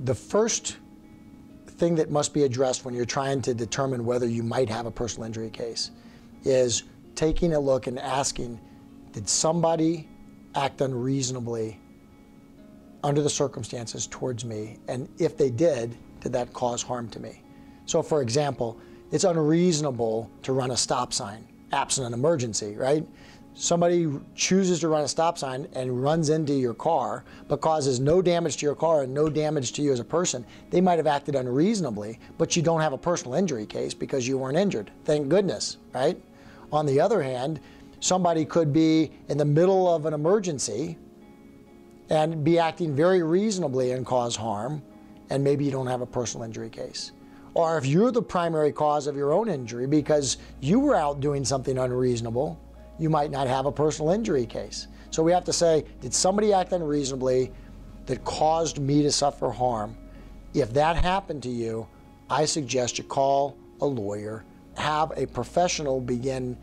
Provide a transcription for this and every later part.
The first thing that must be addressed when you're trying to determine whether you might have a personal injury case is taking a look and asking, did somebody act unreasonably under the circumstances towards me? And if they did that cause harm to me? So for example, it's unreasonable to run a stop sign absent an emergency, right? Somebody chooses to run a stop sign and runs into your car but causes no damage to your car and no damage to you as a person. They might have acted unreasonably, but you don't have a personal injury case because you weren't injured. Thank goodness, right? On the other hand, somebody could be in the middle of an emergency and be acting very reasonably and cause harm, and maybe you don't have a personal injury case. Or if you're the primary cause of your own injury because you were out doing something unreasonable, you might not have a personal injury case. So we have to say, did somebody act unreasonably that caused me to suffer harm? If that happened to you, I suggest you call a lawyer, have a professional begin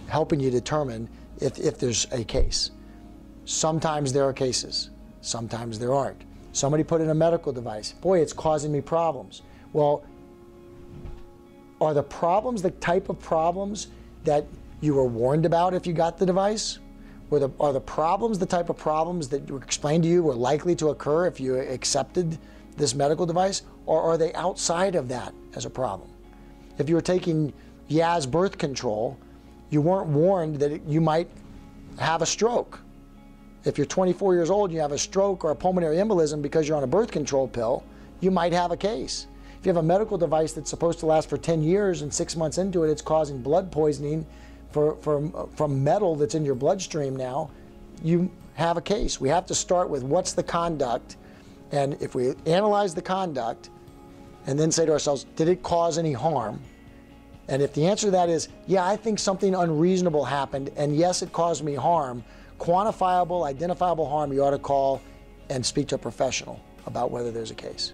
helping you determine if there's a case. Sometimes there are cases, sometimes there aren't. Somebody put in a medical device. Boy, it's causing me problems. Well, are the problems the type of problems that you were warned about if you got the device? Are the problems the type of problems that were explained to you were likely to occur if you accepted this medical device? Or are they outside of that as a problem? If you were taking Yaz birth control, you weren't warned that you might have a stroke. If you're 24 years old and you have a stroke or a pulmonary embolism because you're on a birth control pill, you might have a case. If you have a medical device that's supposed to last for 10 years and 6 months into it, it's causing blood poisoning from metal that's in your bloodstream now, you have a case. We have to start with what's the conduct, and if we analyze the conduct and then say to ourselves, did it cause any harm? And if the answer to that is, yeah, I think something unreasonable happened, and yes, it caused me harm, quantifiable, identifiable harm, you ought to call and speak to a professional about whether there's a case.